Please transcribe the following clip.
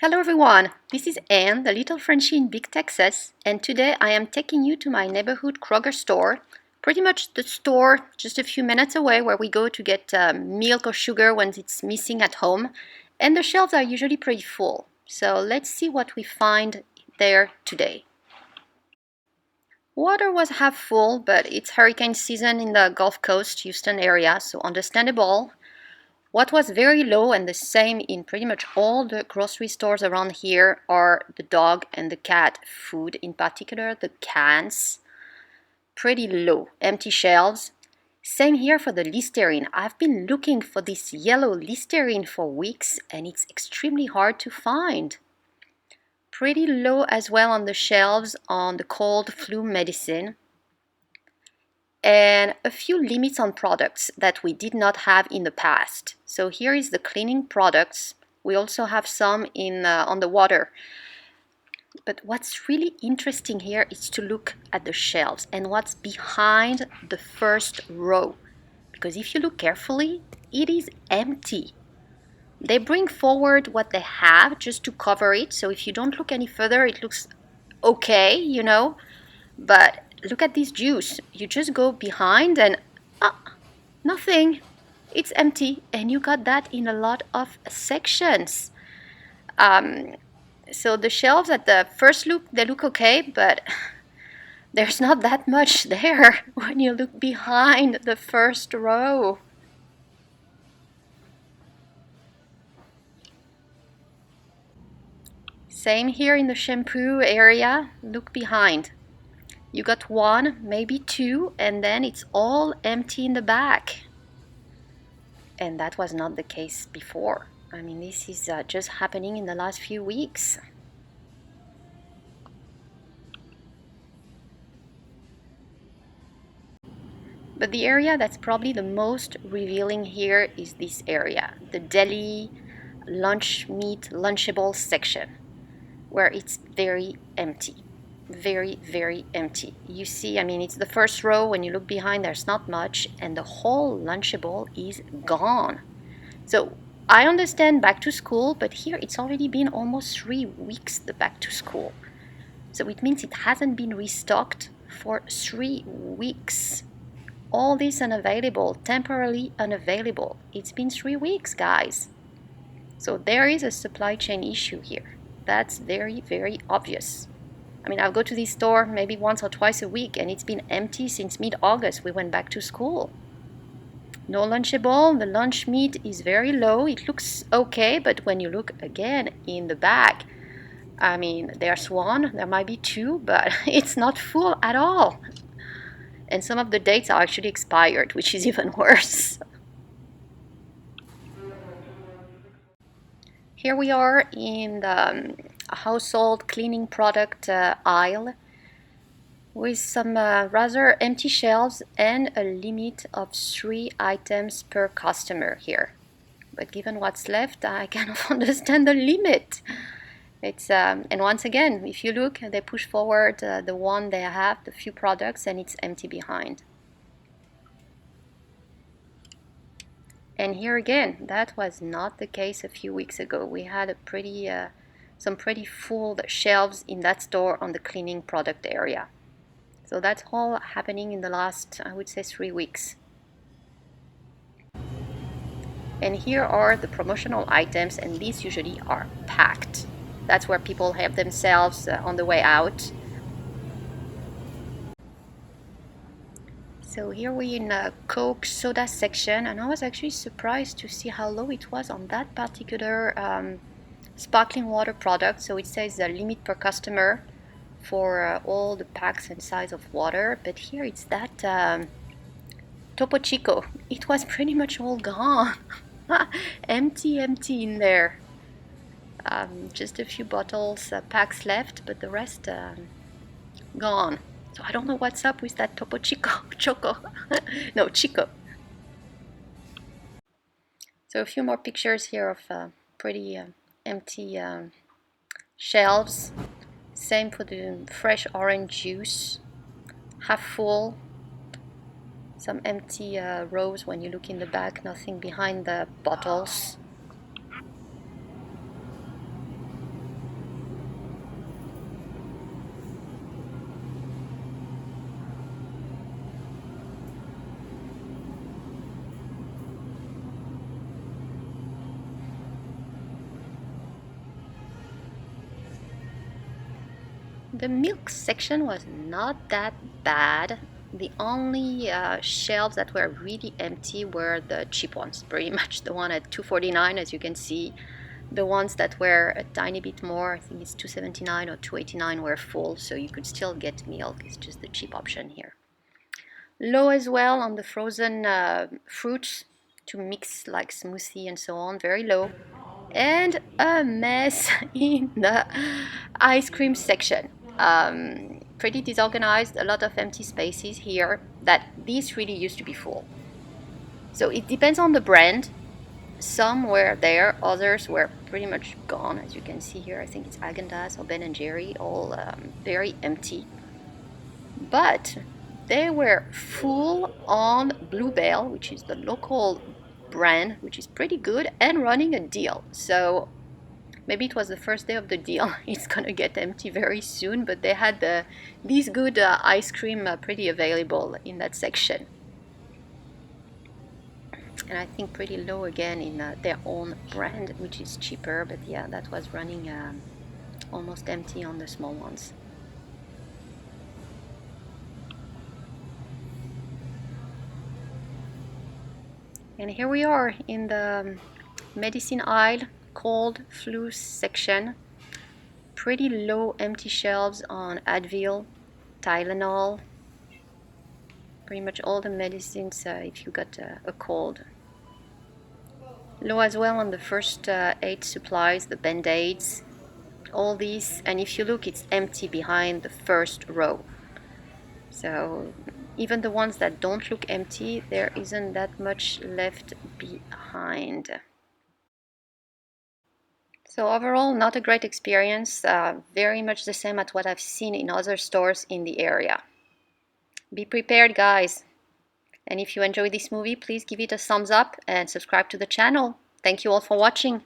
Hello everyone, this is Anne, the little Frenchie in Big Texas, and today I am taking you to my neighborhood Kroger store, pretty much the store just a few minutes away where we go to get milk or sugar when it's missing at home, and the shelves are usually pretty full. So let's see what we find there today. Water was half full, but it's hurricane season in the Gulf Coast, Houston area, so understandable. What was very low, and the same in pretty much all the grocery stores around here, are the dog and the cat food, in particular the cans. Pretty low, empty shelves. Same here for the Listerine. I've been looking for this yellow Listerine for weeks and it's extremely hard to find. Pretty low as well on the shelves on the cold flu medicine. And a few limits on products that we did not have in the past. So here is the cleaning products. We also have some on the water. But what's really interesting here is to look at the shelves and what's behind the first row. Because if you look carefully, it is empty. They bring forward what they have just to cover it. So if you don't look any further, it looks okay. But look at this juice. You just go behind and nothing. It's empty, and you got that in a lot of sections. So the shelves at the first look, they look okay, but there's not that much there when you look behind the first row. Same here in the shampoo area. Look behind. You got one, maybe two, and then it's all empty in the back. And that was not the case before. I mean, this is just happening in the last few weeks. But the area that's probably the most revealing here is this area, the deli, lunch meat, lunchable section, where it's very empty. Very, very empty. You see, I mean, it's the first row. When you look behind, there's not much, and the whole Lunchable is gone. So I understand back to school, but here it's already been almost 3 weeks, the back to school. So it means it hasn't been restocked for 3 weeks. All this unavailable, temporarily unavailable. It's been 3 weeks, guys. So there is a supply chain issue here. That's very, very obvious. I mean, I'll go to this store maybe once or twice a week, and it's been empty since mid-August. We went back to school. No Lunchable. The lunch meat is very low. It looks okay, but when you look again in the back, I mean, there's one, there might be two, but it's not full at all. And some of the dates are actually expired, which is even worse. Here we are in the household cleaning product aisle with some rather empty shelves and a limit of 3 items per customer here. But given what's left, I kind of understand the limit. It's and once again, if you look, they push forward the one they have, the few products, and it's empty behind. And here again, that was not the case a few weeks ago. We had some pretty full shelves in that store on the cleaning product area. So that's all happening in the last, I would say, 3 weeks. And here are the promotional items, and these usually are packed. That's where people have themselves on the way out. So here we're in a Coke soda section, and I was actually surprised to see how low it was on that particular sparkling water product. So it says the limit per customer for all the packs and size of water, but here it's that Topo Chico. It was pretty much all gone. Empty in there. Just a few bottles, packs left, but the rest gone. So I don't know what's up with that Topo Chico. No, Chico. So a few more pictures here of pretty empty shelves. Same for the fresh orange juice. Half full. Some empty rows when you look in the back. Nothing behind the bottles. The milk section was not that bad. The only shelves that were really empty were the cheap ones, pretty much the one at 249, as you can see. The ones that were a tiny bit more, I think it's 279 or 289, were full, so you could still get milk. It's just the cheap option here. Low as well on the frozen fruits to mix like smoothie and so on, very low. And a mess in the ice cream section. Pretty disorganized, a lot of empty spaces here that this really used to be full. So it depends on the brand. Some were there, others were pretty much gone, as you can see here. I think it's Häagen-Dazs or Ben & Jerry, all very empty. But they were full on Bluebell, which is the local brand, which is pretty good and running a deal. So maybe it was the first day of the deal. It's gonna get empty very soon, but they had these good ice cream pretty available in that section. And I think pretty low again in their own brand, which is cheaper, but yeah, that was running almost empty on the small ones. And here we are in the medicine aisle, cold flu section. Pretty low empty shelves on Advil, Tylenol, pretty much all the medicines if you got a cold. Low as well on the first aid supplies, the band-aids, all these, and if you look, it's empty behind the first row. So even the ones that don't look empty, there isn't that much left behind. So overall, not a great experience, very much the same as what I've seen in other stores in the area. Be prepared, guys. And if you enjoyed this movie, please give it a thumbs up and subscribe to the channel. Thank you all for watching.